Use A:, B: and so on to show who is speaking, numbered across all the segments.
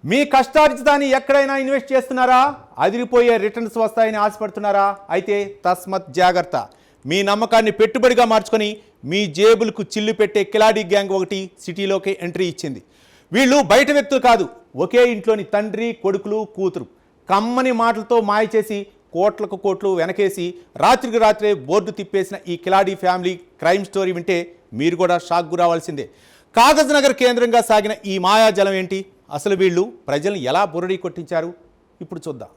A: మీ కష్టార్జితాన్ని ఎక్కడైనా ఇన్వెస్ట్ చేస్తున్నారా? అదిరిపోయే రిటర్న్స్ వస్తాయని ఆశపడుతున్నారా? అయితే తస్మత్ జాగ్రత్త. మీ నమ్మకాన్ని పెట్టుబడిగా మార్చుకొని మీ జేబులకు చిల్లు పెట్టే కిలాడీ గ్యాంగ్ ఒకటి సిటీలోకి ఎంట్రీ ఇచ్చింది. వీళ్ళు బయట వ్యక్తులు కాదు, ఒకే ఇంట్లోని తండ్రి, కొడుకులు, కూతురు. కమ్మని మాటలతో మాయ చేసి కోట్లకు కోట్లు వెనకేసి రాత్రికి రాత్రే బోర్డు తిప్పేసిన ఈ కిలాడీ ఫ్యామిలీ క్రైమ్ స్టోరీ వింటే మీరు కూడా షాక్ గురవాల్సిందే. కాగజ్ నగర్ కేంద్రంగా సాగిన ఈ మాయాజలం ఏంటి? అసలు వీళ్ళు ప్రజలను ఎలా బురడీ కొట్టించారు? ఇప్పుడు చూద్దాం.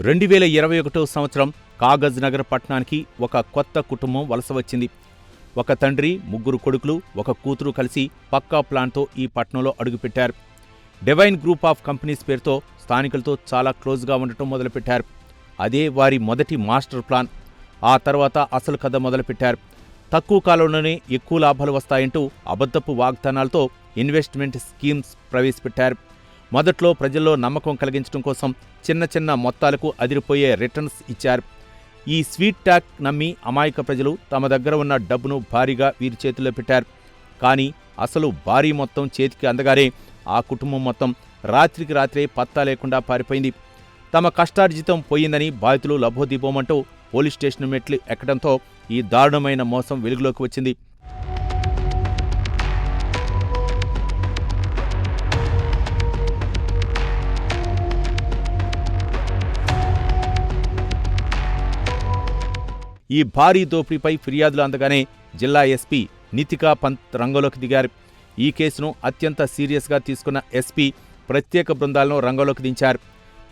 A: రెండు 2021 సంవత్సరం కాగజ్ నగర్ పట్టణానికి ఒక కొత్త కుటుంబం వలస వచ్చింది. ఒక తండ్రి, ముగ్గురు కొడుకులు, ఒక కూతురు కలిసి పక్కా ప్లాన్తో ఈ పట్టణంలో అడుగుపెట్టారు. డివైన్ గ్రూప్ ఆఫ్ కంపెనీస్ పేరుతో స్థానికులతో చాలా క్లోజ్గా ఉండటం మొదలుపెట్టారు. అదే వారి మొదటి మాస్టర్ ప్లాన్. ఆ తర్వాత అసలు కథ మొదలుపెట్టారు. తక్కువ కాలంలోనే ఎక్కువ లాభాలు వస్తాయంటూ అబద్ధపు వాగ్దానాలతో ఇన్వెస్ట్మెంట్ స్కీమ్స్ ప్రవేశపెట్టారు. మొదట్లో ప్రజల్లో నమ్మకం కలిగించడం కోసం చిన్న చిన్న మొత్తాలకు అదిరిపోయే రిటర్న్స్ ఇచ్చారు. ఈ స్వీట్ టాక్ నమ్మి అమాయక ప్రజలు తమ దగ్గర ఉన్న డబ్బును భారీగా వీరి చేతుల్లో పెట్టారు. కానీ అసలు భారీ మొత్తం చేతికి అందగానే ఆ కుటుంబం మొత్తం రాత్రికి రాత్రే పత్తా లేకుండా పారిపోయింది. తమ కష్టార్జితం పోయిందని బాధితులు లబోదిబోమంటూ పోలీస్ స్టేషన్ మెట్లు ఎక్కడంతో ఈ దారుణమైన మోసం వెలుగులోకి వచ్చింది. ఈ భారీ దోపిడీపై ఫిర్యాదులు అందగానే జిల్లా ఎస్పీ నితికా పంత్ రంగంలోకి దిగారు. ఈ కేసును అత్యంత సీరియస్గా తీసుకున్న ఎస్పీ ప్రత్యేక బృందాలను రంగంలోకి దించారు.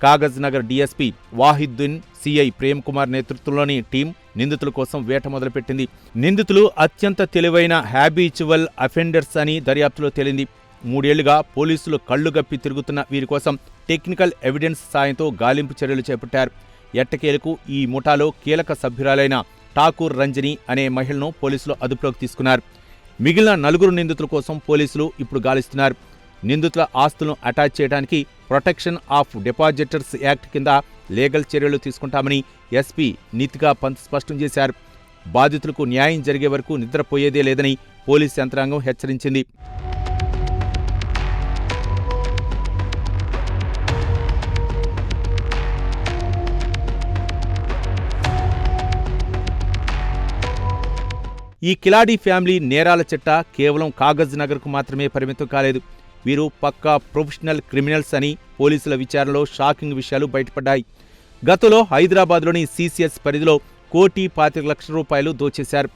A: కాగజ్ నగర్ డీఎస్పీ వాహిద్దీన్, సిఐ ప్రేమ్ కుమార్ నేతృత్వంలోని టీం నిందితుల కోసం వేట మొదలుపెట్టింది. నిందితులు అత్యంత తెలివైన హ్యాబిచువల్ అఫెండర్స్ అని దర్యాప్తులో తేలింది. 3 ఏళ్లుగా పోలీసులు కళ్లుగప్పి తిరుగుతున్న వీరి కోసం టెక్నికల్ ఎవిడెన్స్ సాయంతో గాలింపు చర్యలు చేపట్టారు. ఎట్టకేలకు ఈ ముఠాలో కీలక సభ్యురాలైన ఠాకూర్ రంజని అనే మహిళను పోలీసులు అదుపులోకి తీసుకున్నారు. మిగిలిన 4 నిందితుల కోసం పోలీసులు ఇప్పుడు గాలిస్తున్నారు. నిందితుల ఆస్తులను అటాచ్ చేయడానికి ప్రొటెక్షన్ ఆఫ్ డిపాజిటర్స్ యాక్ట్ కింద లీగల్ చర్యలు తీసుకుంటామని ఎస్పీ నితికా పంత్ స్పష్టం చేశారు. బాధితులకు న్యాయం జరిగే వరకు నిద్రపోయేదే లేదని పోలీస్ యంత్రాంగం హెచ్చరించింది. ఈ కిలాడీ ఫ్యామిలీ నేరాల చిట్టా కేవలం కాగజ్ నగర్కు మాత్రమే పరిమితం కాలేదు. వీరు పక్కా ప్రొఫెషనల్ క్రిమినల్స్ అని పోలీసుల విచారణలో షాకింగ్ విషయాలు బయటపడ్డాయి. గతంలో హైదరాబాద్లోని సిసిఎస్ పరిధిలో 1,25,00,000 రూపాయలు దోచేశారు.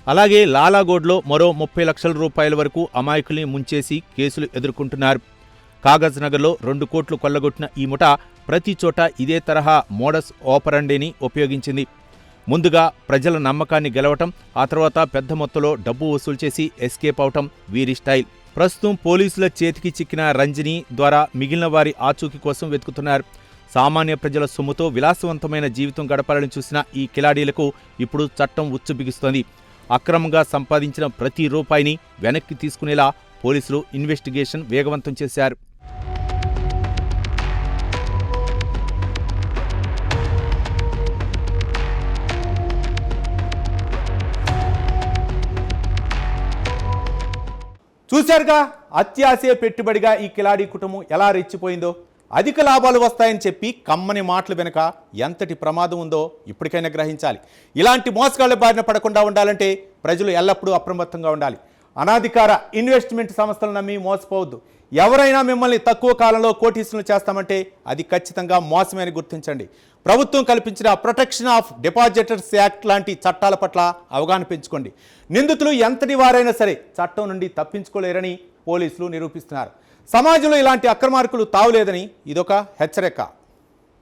A: అలాగే లాలాగోడ్లో మరో 30 లక్షల రూపాయల వరకు అమాయకుల్ని ముంచేసి కేసులు ఎదుర్కొంటున్నారు. కాగజ్ నగర్లో 2 కోట్లు కొల్లగొట్టిన ఈ ముఠా ప్రతి చోట ఇదే తరహా మోడస్ ఆపరండీని ఉపయోగించింది. ముందుగా ప్రజల నమ్మకాన్ని గెలవటం, ఆ తర్వాత పెద్ద మొత్తంలో డబ్బు వసూలు చేసి ఎస్కేప్ అవటం వీరి స్టైల్. ప్రస్తుతం పోలీసుల చేతికి చిక్కిన రంజని ద్వారా మిగిలిన వారి ఆచూకీ కోసం వెతుకుతున్నారు. సామాన్య ప్రజల సొమ్ముతో విలాసవంతమైన జీవితం గడపాలని చూసిన ఈ కిలాడీలకు ఇప్పుడు చట్టం ఉచ్చు బిగుస్తోంది. అక్రమంగా సంపాదించిన ప్రతి రూపాయిని వెనక్కి తీసుకునేలా పోలీసులు ఇన్వెస్టిగేషన్ వేగవంతం చేశారు. చూశారుగా, అత్యాశే పెట్టుబడిగా ఈ కిలాడీ కుటుంబం ఎలా రెచ్చిపోయిందో. అధిక లాభాలు వస్తాయని చెప్పి కమ్మని మాటలు వెనుక ఎంతటి ప్రమాదం ఉందో ఇప్పటికైనా గ్రహించాలి. ఇలాంటి మోసగాళ్ల బారిన పడకుండా ఉండాలంటే ప్రజలు ఎల్లప్పుడూ అప్రమత్తంగా ఉండాలి. అనాధికార ఇన్వెస్ట్మెంట్ సంస్థలు నమ్మి మోసపోవద్దు. ఎవరైనా మిమ్మల్ని తక్కువ కాలంలో కోటీశ్వరులు చేస్తామంటే అది ఖచ్చితంగా మోసమే అని గుర్తించండి. ప్రభుత్వం కల్పించిన ప్రొటెక్షన్ ఆఫ్ డిపాజిటర్స్ యాక్ట్ లాంటి చట్టాల పట్ల అవగాహన పెంచుకోండి. నిందితులు ఎంతటి వారైనా సరే చట్టం నుండి తప్పించుకోలేరని పోలీసులు నిరూపిస్తున్నారు. సమాజంలో ఇలాంటి అక్రమార్కులు తావులేదని ఇదొక హెచ్చరిక.